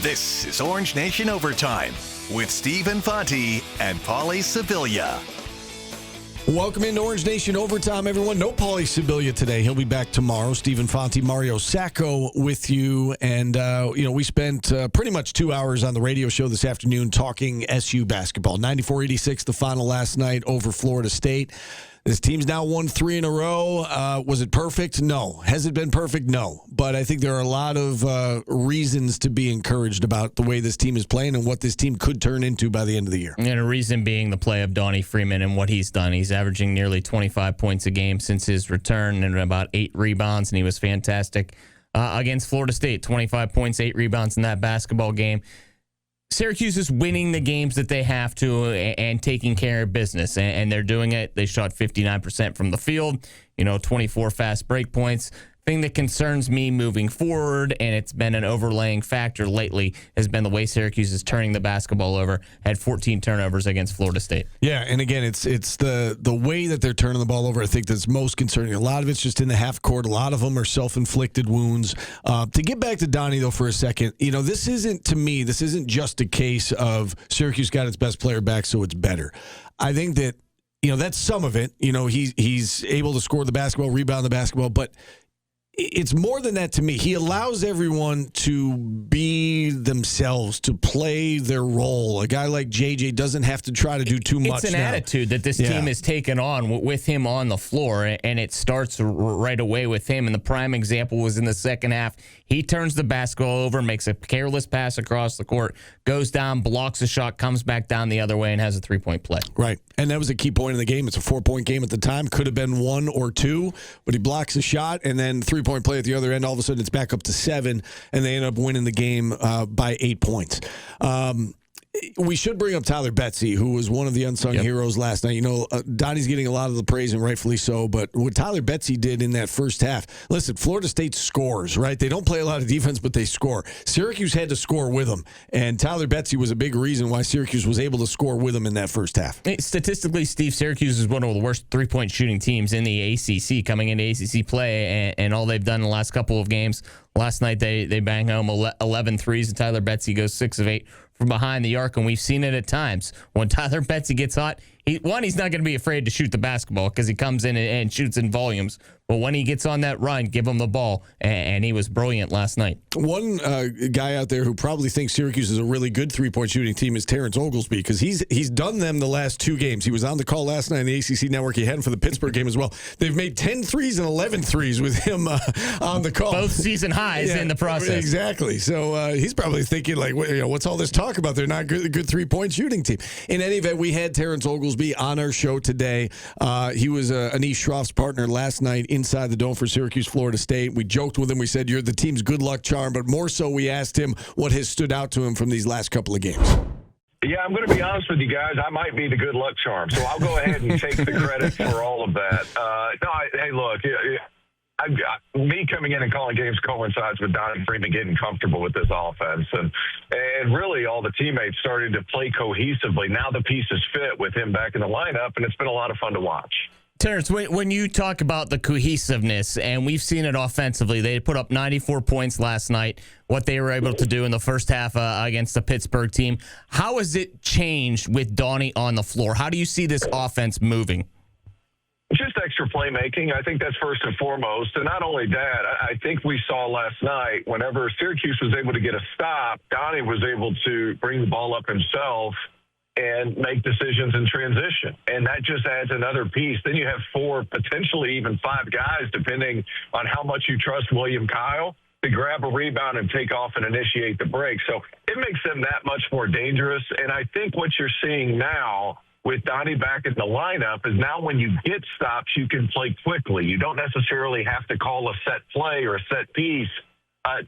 This is Orange Nation Overtime with Steve Infanti and Paulie Sibilia. Welcome into Orange Nation Overtime, everyone. No Paulie Sibilia today. He'll be back tomorrow. Steve Infanti, Mario Sacco with you. And, we spent pretty much 2 hours on the radio show this afternoon talking SU basketball. 94-86, the final last night over Florida State. This team's now won 3 in a row. Was it perfect? No. Has it been perfect? No. But I think there are a lot of reasons to be encouraged about the way this team is playing and what this team could turn into by the end of the year. And a reason being the play of Donnie Freeman and what he's done. He's averaging nearly 25 points a game since his return and about 8 rebounds, and he was fantastic against Florida State. 25 points, 8 rebounds in that basketball game. Syracuse is winning the games that they have to and taking care of business, and they're doing it. They shot 59% from the field, 24 fast break points. Thing that concerns me moving forward, and it's been an overlaying factor lately, has been the way Syracuse is turning the basketball over. Had 14 turnovers against Florida State. Yeah, and again, it's the way that they're turning the ball over, I think, that's most concerning. A lot of it's just in the half court. A lot of them are self-inflicted wounds. To get back to Donnie, though, for a second, this isn't just a case of Syracuse got its best player back, so it's better. I think that, that's some of it. He's able to score the basketball, rebound the basketball, but it's more than that to me. He allows everyone to be themselves, to play their role. A guy like JJ doesn't have to try to do too much. It's an attitude that this team has taken on with him on the floor, and it starts right away with him. And the prime example was in the second half. He turns the basketball over, makes a careless pass across the court, goes down, blocks a shot, comes back down the other way, and has a three-point play. Right, and that was a key point in the game. It's a 4-point game at the time. Could have been 1 or 2, but he blocks a shot, and then three-point play at the other end. All of a sudden, it's back up to 7, and they end up winning the game by 8 points. We should bring up Tyler Betsy, who was one of the unsung heroes last night. Donnie's getting a lot of the praise, and rightfully so, but what Tyler Betsy did in that first half, listen, Florida State scores, right? They don't play a lot of defense, but they score. Syracuse had to score with them, and Tyler Betsy was a big reason why Syracuse was able to score with them in that first half. Statistically, Steve, Syracuse is one of the worst three-point shooting teams in the ACC coming into ACC play, and all they've done in the last couple of games. Last night, they bang home 11 threes, and Tyler Betsy goes 6 of 8 from behind the arc, and we've seen it at times. When Tyler Betsy gets hot, he's not going to be afraid to shoot the basketball because he comes in and shoots in volumes. But when he gets on that run, give him the ball, and he was brilliant last night. One guy out there who probably thinks Syracuse is a really good three-point shooting team is Terrence Oglesby, because he's done them the last 2 games. He was on the call last night on the ACC Network. He had him for the Pittsburgh game as well. They've made 10 threes and 11 threes with him on the call. Both season highs in the process. Exactly. So he's probably thinking, what's all this talk about? They're not a good three-point shooting team. In any event, we had Terrence Oglesby on our show today. He was Anish Shroff's partner last night inside the Dome for Syracuse, Florida State. We joked with him. We said, you're the team's good luck charm, but more so we asked him what has stood out to him from these last couple of games. Yeah, I'm going to be honest with you guys. I might be the good luck charm, so I'll go ahead and take the credit for all of that. Hey, look, me coming in and calling games coincides with Donnie Freeman getting comfortable with this offense, and really all the teammates starting to play cohesively. Now the pieces fit with him back in the lineup, and it's been a lot of fun to watch. Terrence, when you talk about the cohesiveness, and we've seen it offensively, they put up 94 points last night, what they were able to do in the first half against the Pittsburgh team. How has it changed with Donnie on the floor? How do you see this offense moving? Just extra playmaking. I think that's first and foremost. And not only that, I think we saw last night, whenever Syracuse was able to get a stop, Donnie was able to bring the ball up himself and make decisions in transition. And that just adds another piece. Then you have 4, potentially even 5 guys, depending on how much you trust William Kyle, to grab a rebound and take off and initiate the break. So it makes them that much more dangerous. And I think what you're seeing now with Donnie back in the lineup is now when you get stops, you can play quickly. You don't necessarily have to call a set play or a set piece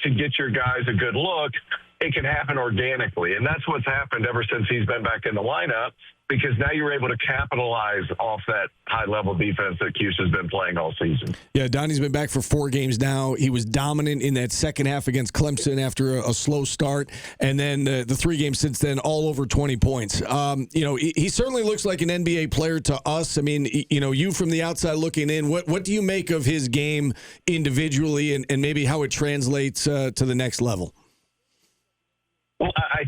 to get your guys a good look. It can happen organically, and that's what's happened ever since he's been back in the lineup, because now you're able to capitalize off that high-level defense that Cuse has been playing all season. Yeah, Donnie's been back for 4 games now. He was dominant in that second half against Clemson after a slow start, and then the 3 games since then, all over 20 points. He certainly looks like an NBA player to us. I mean, you from the outside looking in, what do you make of his game individually and maybe how it translates to the next level?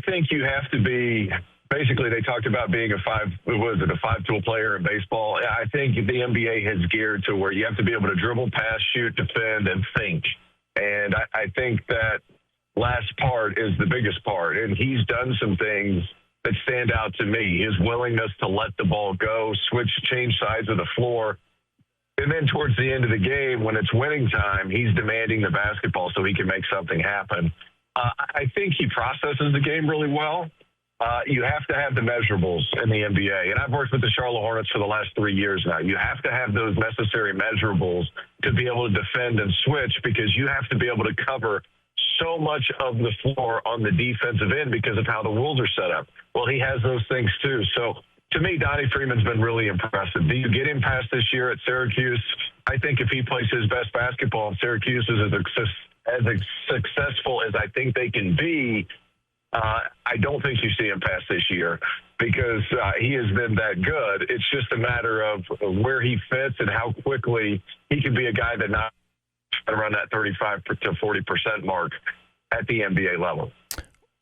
think you have to be. Basically, they talked about being a five-tool player in baseball. I think the NBA has geared to where you have to be able to dribble, pass, shoot, defend, and think. And I think that last part is the biggest part. And he's done some things that stand out to me. His willingness to let the ball go, change sides of the floor. And then towards the end of the game, when it's winning time, he's demanding the basketball so he can make something happen. I think he processes the game really well. You have to have the measurables in the NBA. And I've worked with the Charlotte Hornets for the last 3 years now. You have to have those necessary measurables to be able to defend and switch, because you have to be able to cover so much of the floor on the defensive end because of how the rules are set up. Well, he has those things too. So to me, Donnie Freeman's been really impressive. Do you get him past this year at Syracuse? I think if he plays his best basketball and Syracuse is as successful as I think they can be, I don't think you see him past this year, because he has been that good. It's just a matter of where he fits and how quickly he can be a guy that not around that 35 to 40% mark at the NBA level.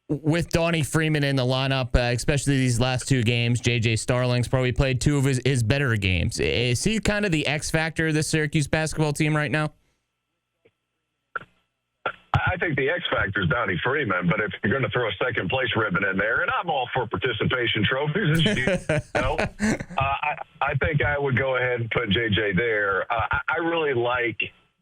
With Donnie Freeman in the lineup, especially these last two games, J.J. Starling's probably played two of his better games. Is he kind of the X factor of the Syracuse basketball team right now? I think the X factor is Donnie Freeman, but if you're going to throw a second place ribbon in there, and I'm all for participation trophies, I think I would go ahead and put JJ there. I really like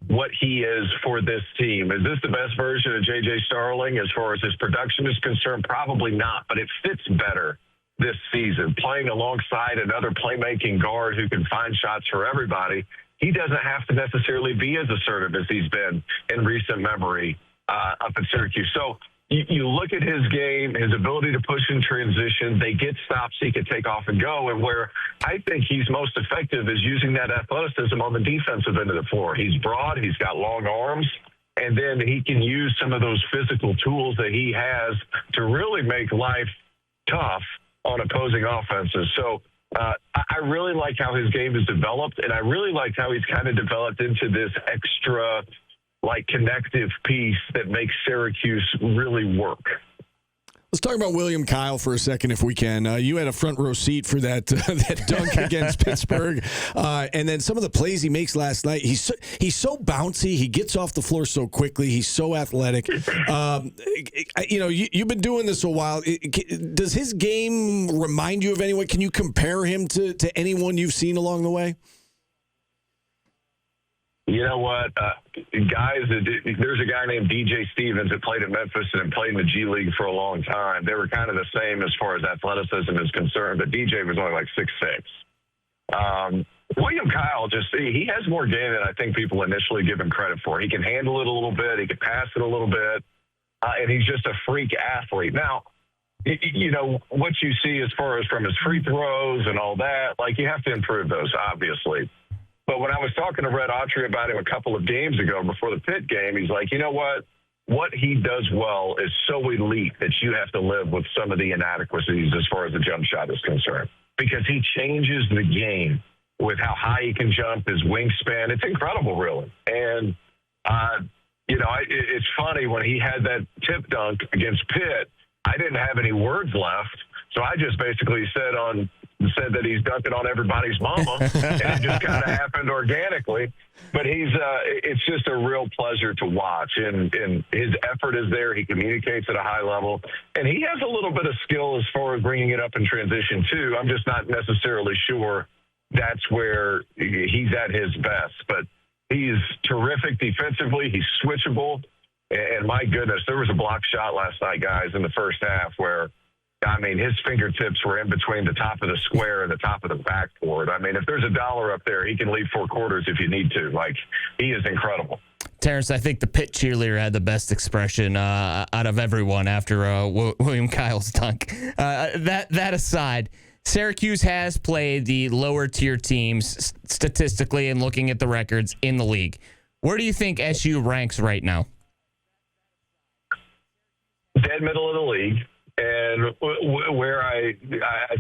what he is for this team. Is this the best version of J.J. Starling as far as his production is concerned? Probably not, but it fits better this season. Playing alongside another playmaking guard who can find shots for everybody, he doesn't have to necessarily be as assertive as he's been in recent memory up at Syracuse. So you look at his game, his ability to push in transition, they get stops he can take off and go, and where I think he's most effective is using that athleticism on the defensive end of the floor. He's broad, he's got long arms, and then he can use some of those physical tools that he has to really make life tough on opposing offenses. So I really like how his game is developed, and I really like how he's kind of developed into this extra connective piece that makes Syracuse really work. Let's talk about William Kyle for a second, if we can. You had a front row seat for that that dunk against Pittsburgh, and then some of the plays he makes last night. He's so bouncy. He gets off the floor so quickly. He's so athletic. You've been doing this a while. Does his game remind you of anyone? Can you compare him to anyone you've seen along the way? You know what, guys, there's a guy named DJ Stevens that played at Memphis and played in the G League for a long time. They were kind of the same as far as athleticism is concerned, but DJ was only like 6'6". William Kyle, he has more game than I think people initially give him credit for. He can handle it a little bit. He can pass it a little bit, and he's just a freak athlete. Now, what you see as far as from his free throws and all that, you have to improve those, obviously. But when I was talking to Red Autry about him a couple of games ago before the Pitt game, he's like, you know what? What he does well is so elite that you have to live with some of the inadequacies as far as the jump shot is concerned, because he changes the game with how high he can jump, his wingspan. It's incredible, really. And, it's funny, when he had that tip dunk against Pitt, I didn't have any words left. So I just basically said that he's dunking on everybody's mama, and it just kind of happened organically. But it's just a real pleasure to watch, and his effort is there. He communicates at a high level, and he has a little bit of skill as far as bringing it up in transition too. I'm just not necessarily sure that's where he's at his best, but he's terrific defensively. He's switchable, and my goodness, there was a block shot last night, guys, in the first half where, his fingertips were in between the top of the square and the top of the backboard. If there's $1 up there, he can lead four quarters if you need to. He is incredible. Terrence, I think the Pitt cheerleader had the best expression out of everyone after William Kyle's dunk. That aside, Syracuse has played the lower tier teams statistically and looking at the records in the league. Where do you think SU ranks right now? Dead middle of the league. And where I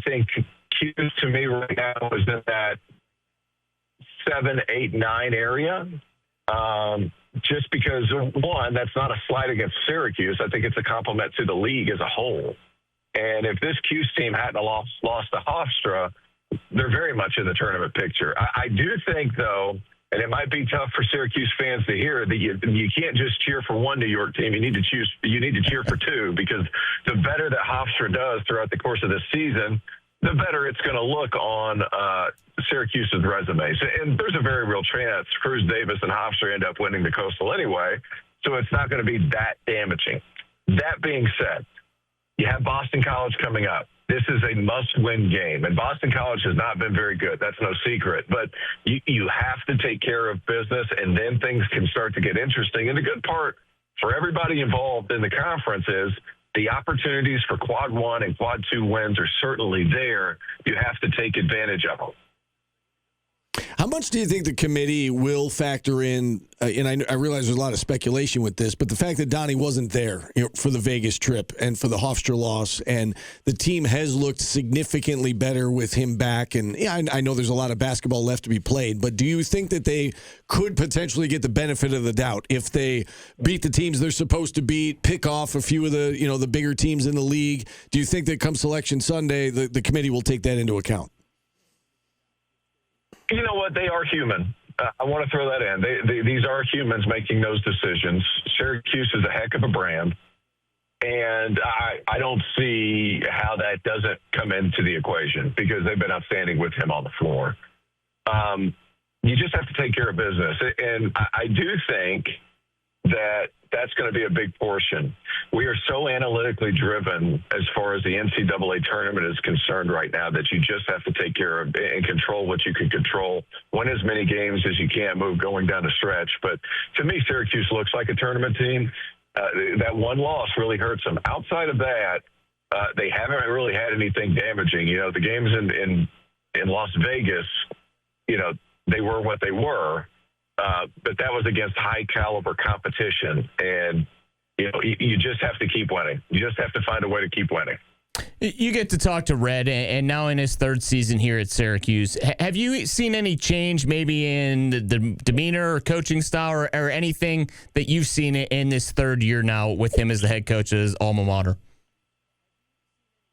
think Q to me right now is in that 7, 8, 9 area. Just because, one, that's not a slight against Syracuse. I think it's a compliment to the league as a whole. And if this Cuse team hadn't lost to Hofstra, they're very much in the tournament picture. I do think, though, and it might be tough for Syracuse fans to hear, that you can't just cheer for one New York team. You need to cheer for two, because the better that Hofstra does throughout the course of this season, the better it's going to look on Syracuse's resumes. And there's a very real chance Cruz Davis and Hofstra end up winning the Coastal anyway, so it's not going to be that damaging. That being said, you have Boston College coming up. This is a must-win game, and Boston College has not been very good. That's no secret. But you have to take care of business, and then things can start to get interesting. And the good part for everybody involved in the conference is the opportunities for quad 1 and quad 2 wins are certainly there. You have to take advantage of them. How much do you think the committee will factor in, and I realize there's a lot of speculation with this, but the fact that Donnie wasn't there, for the Vegas trip and for the Hofstra loss, and the team has looked significantly better with him back, and I know there's a lot of basketball left to be played, but do you think that they could potentially get the benefit of the doubt if they beat the teams they're supposed to beat, pick off a few of the bigger teams in the league? Do you think that come Selection Sunday, the committee will take that into account? You know what? They are human. I want to throw that in. These are humans making those decisions. Syracuse is a heck of a brand, and I don't see how that doesn't come into the equation, because they've been outstanding with him on the floor. You just have to take care of business, and I do think that that's going to be a big portion. We are so analytically driven as far as the NCAA tournament is concerned right now that you just have to take care of and control what you can control, win as many games as you can, move going down the stretch. But to me, Syracuse looks like a tournament team. That one loss really hurts them. Outside of that, they haven't really had anything damaging. The games in Las Vegas, they were what they were. But that was against high-caliber competition, and you just have to keep winning. You just have to find a way to keep winning. You get to talk to Red, and now in his third season here at Syracuse. Have you seen any change maybe in the demeanor or coaching style or anything that you've seen in this third year now with him as the head coach of his alma mater?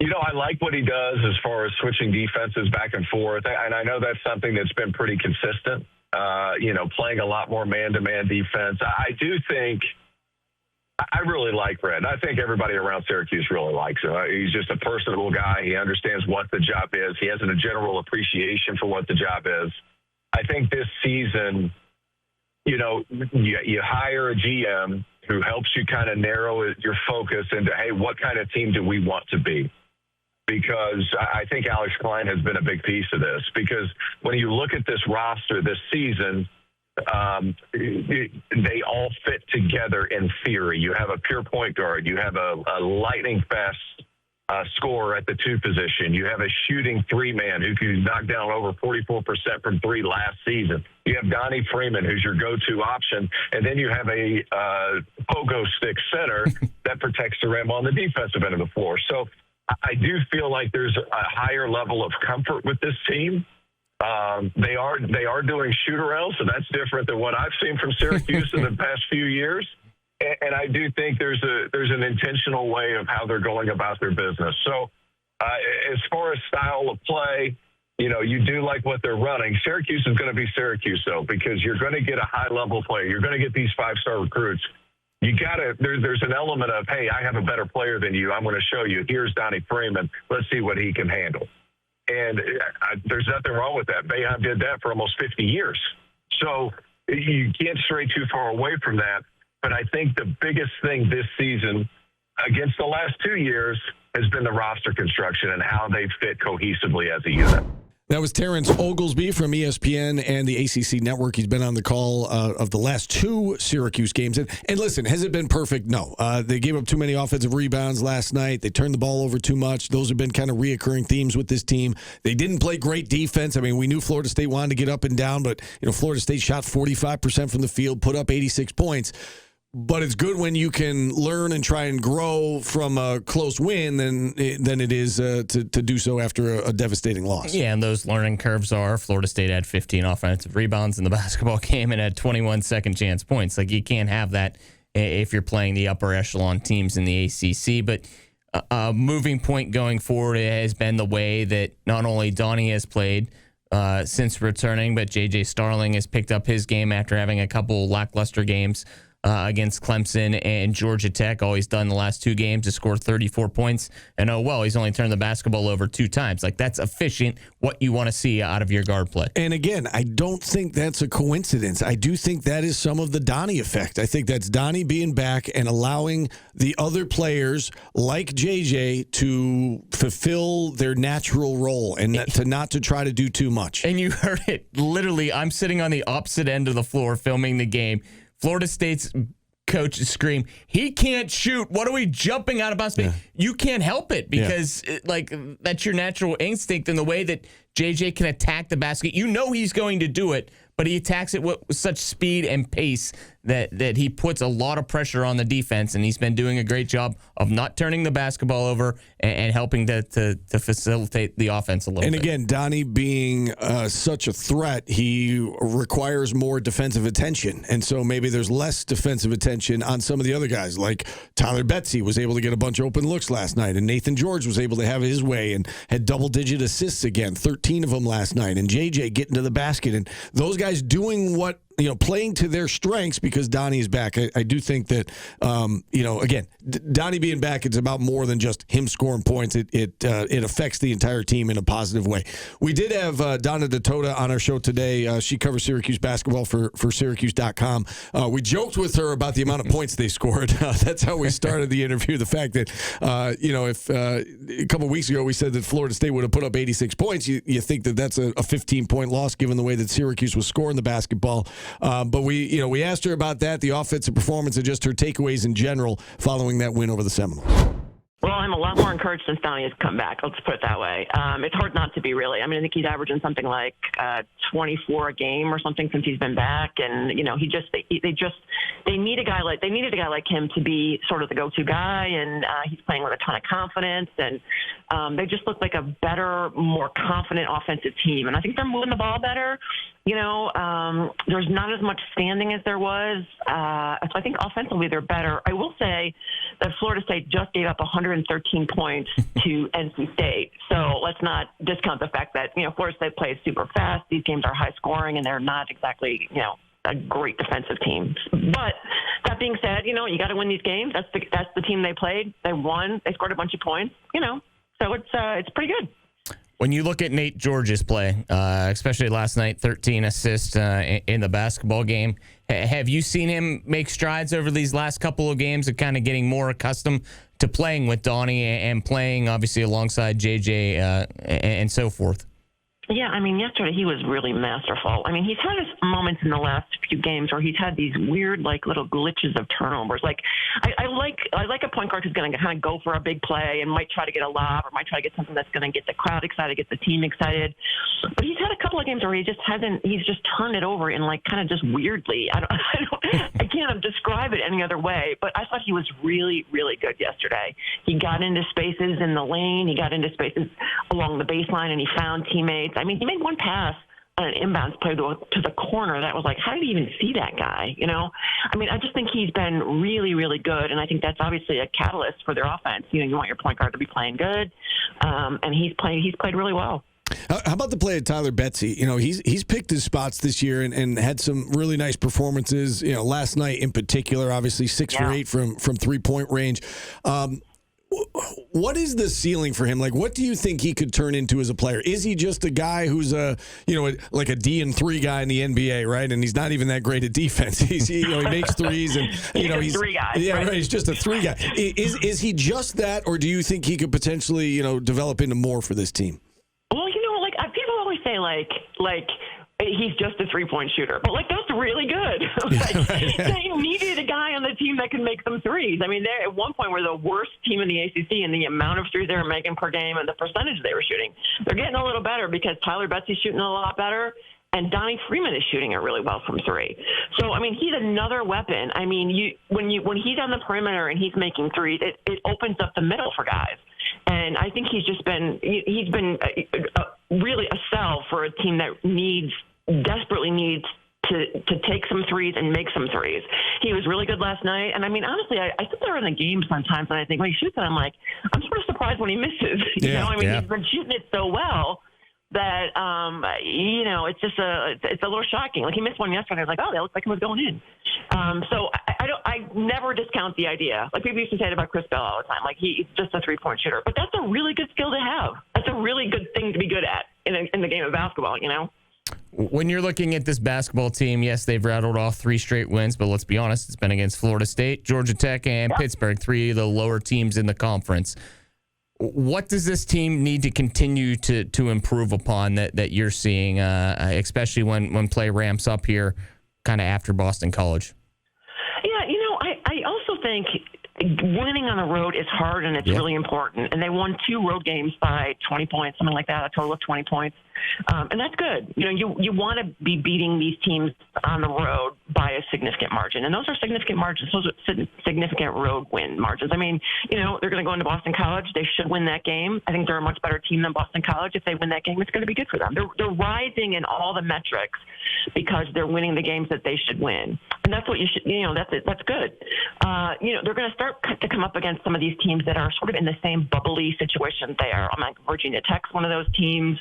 I like what he does as far as switching defenses back and forth, and I know that's something that's been pretty consistent. Playing a lot more man-to-man defense. I do think I really like Red. I think everybody around Syracuse really likes him. He's just a personable guy. He understands what the job is. He has a general appreciation for what the job is. I think this season, you hire a GM who helps you kind of narrow your focus into, hey, what kind of team do we want to be? Because I think Alex Klein has been a big piece of this. Because when you look at this roster this season, they all fit together in theory. You have a pure point guard. You have a lightning-fast scorer at the 2 position. You have a shooting 3-man who can knock down over 44% from 3 last season. You have Donnie Freeman, who's your go-to option. And then you have a pogo stick center that protects the rim on the defensive end of the floor. So I do feel like there's a higher level of comfort with this team. They are doing shoot-arounds, so that's different than what I've seen from Syracuse in the past few years. And I do think there's an intentional way of how they're going about their business. So as far as style of play, you do like what they're running. Syracuse is going to be Syracuse, though, because you're going to get a high-level player. You're going to get these 5-star recruits. There's an element of, hey, I have a better player than you. I'm going to show you. Here's Donnie Freeman. Let's see what he can handle. And there's nothing wrong with that. Boeheim did that for almost 50 years. So you can't stray too far away from that. But I think the biggest thing this season against the last 2 years has been the roster construction and how they fit cohesively as a unit. That was Terrence Oglesby from ESPN and the ACC Network. He's been on the call of the last 2 Syracuse games. And listen, has it been perfect? No. They gave up too many offensive rebounds last night. They turned the ball over too much. Those have been kind of reoccurring themes with this team. They didn't play great defense. I mean, we knew Florida State wanted to get up and down, but Florida State shot 45% from the field, put up 86 points. But it's good when you can learn and try and grow from a close win than it is to do so after a devastating loss. Yeah, and those learning curves are Florida State had 15 offensive rebounds in the basketball game and had 21 second chance points. Like, you can't have that if you're playing the upper echelon teams in the ACC. But moving point going forward has been the way that not only Donnie has played since returning, but J.J. Starling has picked up his game after having a couple lackluster games against Clemson and Georgia Tech. All he's done the last 2 games is score 34 points. And he's only turned the basketball over 2 times. Like, that's efficient, what you want to see out of your guard play. And again, I don't think that's a coincidence. I do think that is some of the Donnie effect. I think that's Donnie being back and allowing the other players like JJ to fulfill their natural role and not to try to do too much. And you heard it. Literally, I'm sitting on the opposite end of the floor filming the game. Florida State's coach scream, "He can't shoot. What are we jumping out of bounds?" Yeah. You can't help it because that's your natural instinct, and the way that JJ can attack the basket. You know he's going to do it, but he attacks it with such speed and pace that he puts a lot of pressure on the defense, and he's been doing a great job of not turning the basketball over and helping to facilitate the offense a little bit. And again, Donnie being such a threat, he requires more defensive attention, and so maybe there's less defensive attention on some of the other guys, like Tyler Betsy was able to get a bunch of open looks last night, and Nathan George was able to have his way and had double-digit assists again, 13 of them last night, and JJ getting to the basket, and those guys doing what, playing to their strengths because Donnie is back. I do think that, again, Donnie being back, it's about more than just him scoring points. It affects the entire team in a positive way. We did have Donna DeTota on our show today. She covers Syracuse basketball for Syracuse.com. We joked with her about the amount of points they scored. That's how we started the interview. The fact that, if a couple of weeks ago we said that Florida State would have put up 86 points, you think that that's a 15-point loss given the way that Syracuse was scoring the basketball. But we asked her about that, the offensive performance, and just her takeaways in general following that win over the Seminoles. Well, I'm a lot more encouraged since Donnie has come back. Let's put it that way. It's hard not to be, really. I mean, I think he's averaging something like 24 a game or something since he's been back, and they need a guy like him to be sort of the go-to guy, and he's playing with a ton of confidence, and they just look like a better, more confident offensive team, and I think they're moving the ball better. There's not as much standing as there was. So I think offensively they're better. I will say that Florida State just gave up 113 points to NC State. So let's not discount the fact that, Florida State plays super fast. These games are high scoring, and they're not exactly, a great defensive team. But that being said, you got to win these games. That's the team they played. They won. They scored a bunch of points, So it's pretty good. When you look at Nate George's play, especially last night, 13 assists in the basketball game, have you seen him make strides over these last couple of games of kind of getting more accustomed to playing with Donnie and playing, obviously, alongside JJ and so forth? Yeah, I mean, yesterday he was really masterful. I mean, he's had his moments in the last few games where he's had these weird, little glitches of turnovers. I like a point guard who's going to kind of go for a big play and might try to get a lob or might try to get something that's going to get the crowd excited, get the team excited. But he's had a couple of games where he's just turned it over in kind of just weirdly. I can't describe it any other way. But I thought he was really, really good yesterday. He got into spaces in the lane. He got into spaces along the baseline, and he found teammates. I mean, he made one pass on an inbounds play to the corner that was like, how did he even see that guy? I mean, I just think he's been really, really good, and I think that's obviously a catalyst for their offense. You want your point guard to be playing good, and he's played really well. How about the play of Tyler Betsy? He's picked his spots this year and had some really nice performances. Last night in particular, obviously 6 for 8 from 3-point range. What is the ceiling for him? What do you think he could turn into as a player? Is he just a guy who's like a D&3 guy in the NBA, right? And he's not even that great at defense. He makes threes, and he's 3 guys. Yeah, right? He's just a 3 guy. Is he just that, or do you think he could potentially develop into more for this team? Well, people always say he's just a 3-point shooter, but that's really good. They needed a guy on the team that can make some threes. I mean, they at one point were the worst team in the ACC in the amount of threes they were making per game and the percentage they were shooting. They're getting a little better because Tyler Betsy's shooting a lot better, and Donnie Freeman is shooting it really well from 3. So, I mean, he's another weapon. I mean, when he's on the perimeter and he's making threes, it opens up the middle for guys. And I think he's been really a sell for a team that desperately needs to take some threes and make some threes. He was really good last night. And I mean, honestly, I sit there in the game sometimes and I think when he shoots it, I'm like, I'm sort of surprised when he misses. You know, I mean, he's been shooting it so well that, you know, it's just it's a little shocking. Like he missed one yesterday. I was like, oh, that looks like it was going in. So I never discount the idea. Like people used to say it about Chris Bell all the time. Like he's just a 3-point shooter, but that's a really good skill to have. That's a really good thing to be good at in the game of basketball, you know? When you're looking at this basketball team, yes, they've rattled off 3 straight wins, but let's be honest, it's been against Florida State, Georgia Tech, and Pittsburgh, 3 of the lower teams in the conference. What does this team need to continue to improve upon that you're seeing, especially when play ramps up here kind of after Boston College? Yeah, you know, I also think winning on the road is hard and it's really important. And they won 2 road games by 20 points, something like that, a total of 20 points. And that's good. You know, you want to be beating these teams on the road by a significant margin. And those are significant margins. Those are significant road win margins. I mean, you know, they're going to go into Boston College. They should win that game. I think they're a much better team than Boston College. If they win that game, it's going to be good for them. They're rising in all the metrics because they're winning the games that they should win. And that's what you should, you know, that's good. You know, they're going to start to come up against some of these teams that are sort of in the same bubbly situation they are. I'm like Virginia Tech's one of those teams.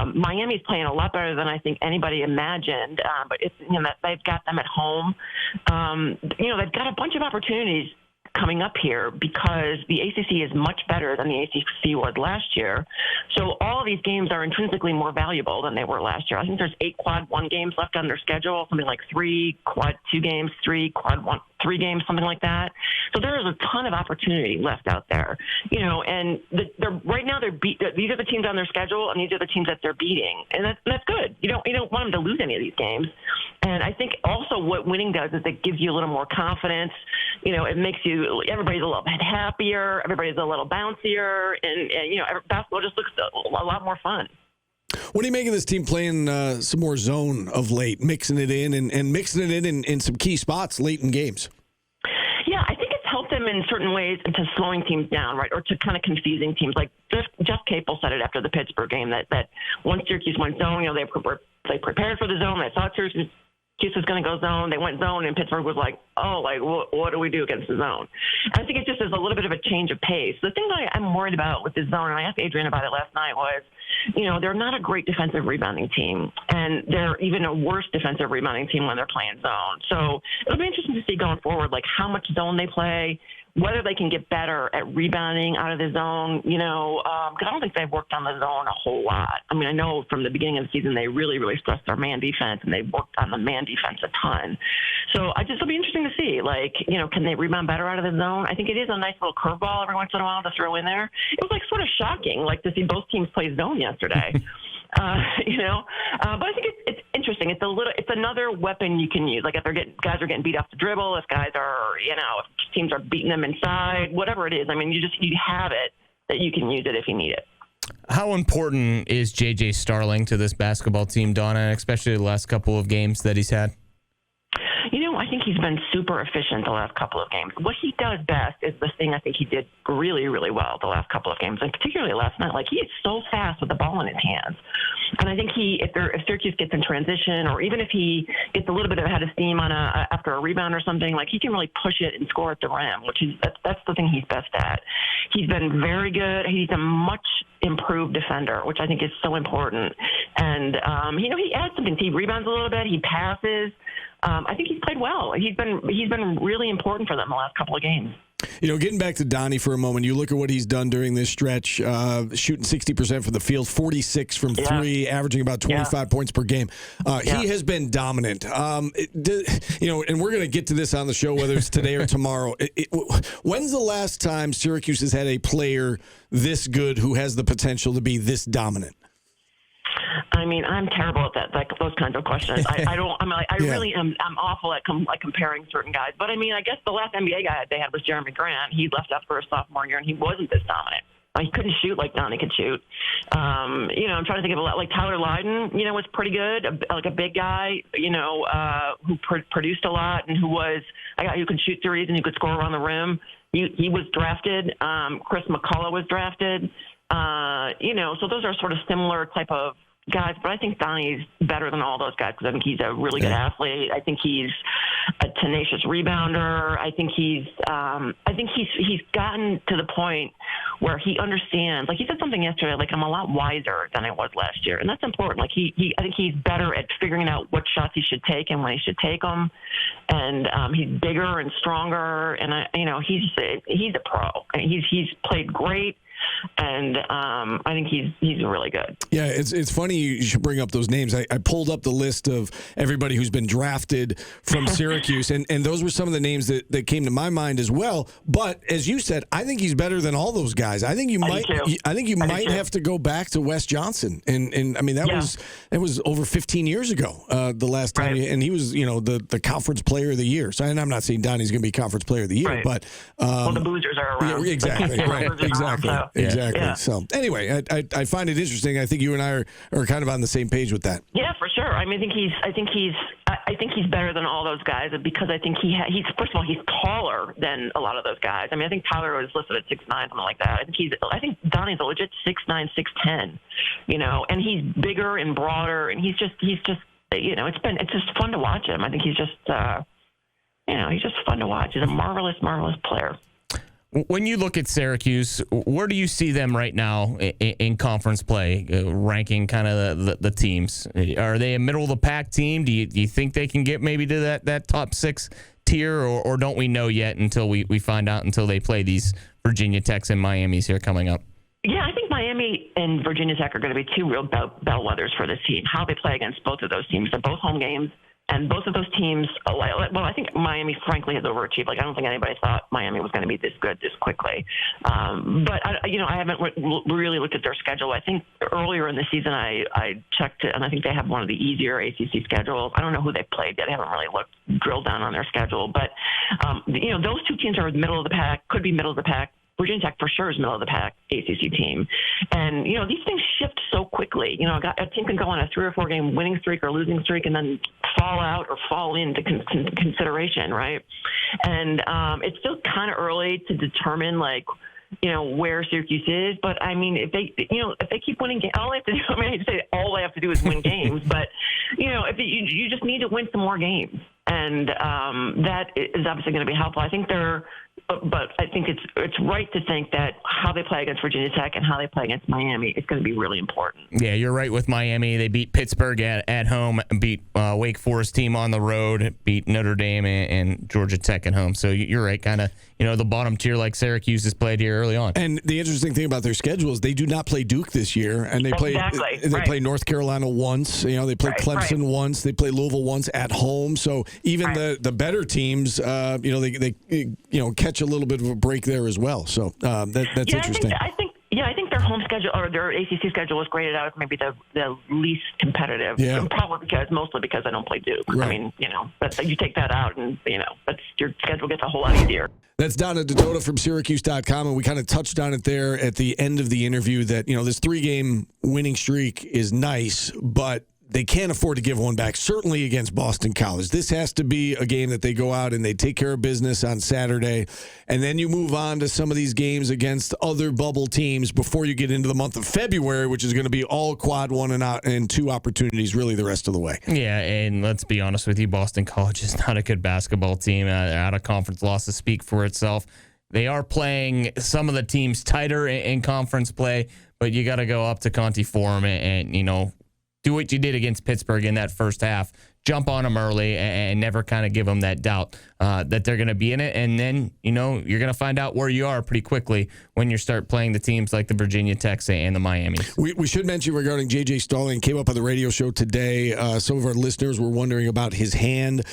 Miami's playing a lot better than I think anybody imagined, but it's, you know, that they've got them at home. You know, they've got a bunch of opportunities coming up here because the ACC is much better than the ACC was last year. So all of these games are intrinsically more valuable than they were last year. I think there's 8 quad 1 games left on their schedule, something like 3 quad 2 games, 3 quad 1, 3 games, something like that. So there is a ton of opportunity left out there, you know, and they're right now these are the teams on their schedule and these are the teams that they're beating. And that's good. You don't want them to lose any of these games. And I think also what winning does is it gives you a little more confidence. You know, it makes everybody's a little bit happier, everybody's a little bouncier, and you know, basketball just looks a lot more fun. What are you making this team playing some more zone of late, mixing it in and mixing it in some key spots late in games? Yeah, I think it's helped them in certain ways into slowing teams down, right, or to kind of confusing teams. Like Jeff Capel said it after the Pittsburgh game that once Syracuse went zone, you know, they prepared for the zone. They thought Syracuse was going to go zone. They went zone, and Pittsburgh was like, oh, like, what do we do against the zone? And I think it just is a little bit of a change of pace. The thing that I'm worried about with the zone, and I asked Adrian about it last night, was, you know, they're not a great defensive rebounding team, and they're even a worse defensive rebounding team when they're playing zone. So it'll be interesting to see going forward, like, how much zone they play, whether they can get better at rebounding out of the zone, you know, because I don't think they've worked on the zone a whole lot. I mean, I know from the beginning of the season they really, really stressed their man defense, and they've worked on the man defense a ton. So it'll be interesting to see, like, you know, can they rebound better out of the zone? I think it is a nice little curveball every once in a while to throw in there. It was, like, sort of shocking, like, to see both teams play zone yesterday. You know, but I think it's interesting. It's another weapon you can use. Like if guys are getting beat off the dribble, if guys are, you know, if teams are beating them inside, whatever it is. I mean, you have it that you can use it if you need it. How important is J.J. Starling to this basketball team, Donna, especially the last couple of games that he's had? You know, I think he's been super efficient the last couple of games. What he does best is the thing I think he did really, really well the last couple of games, and particularly last night. Like, he is so fast with the ball in his hands. And I think if Syracuse gets in transition, or even if he gets a little bit of a head of steam after a rebound or something, like, he can really push it and score at the rim, that's the thing he's best at. He's been very good. He's a much improved defender, which I think is so important. And, you know, he adds something. He rebounds a little bit. He passes. I think he's played well. He's been really important for them the last couple of games. You know, getting back to Donnie for a moment, you look at what he's done during this stretch, shooting 60% from the field, 46 from 3, averaging about 25 points per game. He has been dominant. You know, and we're going to get to this on the show, whether it's today or tomorrow. When's the last time Syracuse has had a player this good who has the potential to be this dominant? I mean, I'm terrible at that, like those kinds of questions. Really am. I'm awful at comparing certain guys. But I mean, I guess the last NBA guy they had was Jeremy Grant. He left after his sophomore year, and he wasn't this dominant. He couldn't shoot like Donnie could shoot. You know, I'm trying to think of a lot. Like Tyler Lydon, you know, was pretty good. Like a big guy, you know, who produced a lot and who was a guy who could shoot threes and who could score around the rim. He was drafted. Chris McCullough was drafted. You know, so those are sort of similar type of guys, but I think Donnie's better than all those guys because I think he's a really good athlete. I think he's a tenacious rebounder. I think he's gotten to the point where he understands. Like he said something yesterday, like I'm a lot wiser than I was last year, and that's important. Like I think he's better at figuring out what shots he should take and when he should take them, and he's bigger and stronger. And he's a pro. He's played great. And I think he's really good. Yeah, it's funny you should bring up those names. I pulled up the list of everybody who's been drafted from Syracuse, and those were some of the names that came to my mind as well. But as you said, I think he's better than all those guys. I think you might have to go back to Wes Johnson, and I mean that was over 15 years ago the last time, and he was the conference player of the year. So, and I'm not saying Donnie's going to be conference player of the year, but the boozers are around. Yeah, exactly, right, exactly. Around, so. Exactly. Yeah. So anyway, I find it interesting. I think you and I are kind of on the same page with that. Yeah, for sure. I mean, I think he's better than all those guys because I think he's first of all he's taller than a lot of those guys. I mean, I think Tyler was listed at 6'9", something like that. I think Donnie's a legit 6'9", 6'10", and he's bigger and broader, and he's just it's just fun to watch him. I think he's just he's just fun to watch. He's a marvelous player. When you look at Syracuse, where do you see them right now in conference play, ranking kind of the teams? Are they a middle-of-the-pack team? Do you think they can get maybe to that top 6 tier, or don't we know yet until we find out until they play these Virginia Techs and Miamis here coming up? Yeah, I think Miami and Virginia Tech are going to be two real bellwethers for this team. How they play against both of those teams. They're both home games. And both of those teams, well, I think Miami, frankly, has overachieved. Like, I don't think anybody thought Miami was going to be this good this quickly. But, I haven't really looked at their schedule. I think earlier in the season I checked it, and I think they have one of the easier ACC schedules. I don't know who they played yet. I haven't really drilled down on their schedule. But, those two teams are middle of the pack, could be middle of the pack. Virginia Tech for sure is middle of the pack ACC team. And, these things shift so quickly. A team can go on a 3 or 4 game winning streak or losing streak and then fall out or fall into consideration, right? And it's still kind of early to determine, where Syracuse is. But, I mean, if they keep winning games, all they have to do, I hate to say all they have to do is win games. But, if you just need to win some more games. And that is obviously going to be helpful. I think but I think it's right to think that how they play against Virginia Tech and how they play against Miami is going to be really important. Yeah, you're right with Miami. They beat Pittsburgh at home, beat Wake Forest team on the road, beat Notre Dame and Georgia Tech at home. So you're right, kind of, the bottom tier like Syracuse has played here early on. And the interesting thing about their schedule is they do not play Duke this year, and they play North Carolina once. They play Clemson once. They play Louisville once at home. So even the better teams, they catch a little bit of a break there as well. So that's interesting. I think their home schedule or their ACC schedule is graded out as maybe the least competitive. Yeah. Mostly because I don't play Duke. Right. I mean, but you take that out and, your schedule gets a whole lot easier. That's Donna Dodota from Syracuse.com, and we kind of touched on it there at the end of the interview that, this 3-game winning streak is nice, but they can't afford to give one back, certainly against Boston College. This has to be a game that they go out and they take care of business on Saturday, and then you move on to some of these games against other bubble teams before you get into the month of February, which is going to be all quad 1 and 2 opportunities really the rest of the way. Yeah, and let's be honest with you, Boston College is not a good basketball team. Out-of-conference losses speak for itself. They are playing some of the teams tighter in conference play, but you got to go up to Conti Forum and do what you did against Pittsburgh in that first half. Jump on them early and never kind of give them that doubt that they're going to be in it. And then, you're going to find out where you are pretty quickly when you start playing the teams like the Virginia Techs and the Miami. We should mention regarding J.J. Starling, came up on the radio show today. Some of our listeners were wondering about his hand.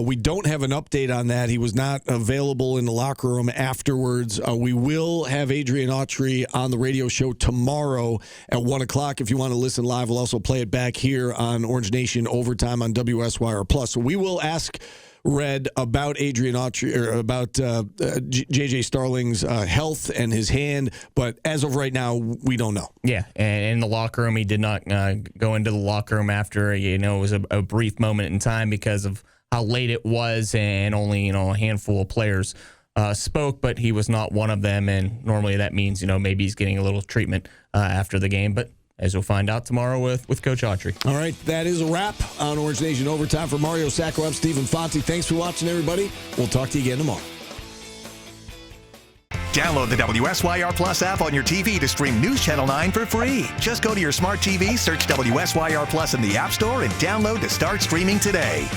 We don't have an update on that. He was not available in the locker room afterwards. We will have Adrian Autry on the radio show tomorrow at 1 o'clock. If you want to listen live, we'll also play it back here on Orange Nation Overtime on WSYR Plus. So we will ask Red about Adrian Autry or about J.J. Starling's health and his hand, but as of right now, we don't know. Yeah, and in the locker room, he did not go into the locker room after. It was a brief moment in time because of how late it was, and only a handful of players spoke, but he was not one of them. And normally that means maybe he's getting a little treatment after the game, but as you'll find out tomorrow with Coach Autry. All right, that is a wrap on Orange Nation Overtime. For Mario Sacco, I'm Stephen Fonte. Thanks for watching, everybody. We'll talk to you again tomorrow. Download the WSYR Plus app on your TV to stream News Channel 9 for free. Just go to your smart TV, search WSYR Plus in the App Store, and download to start streaming today.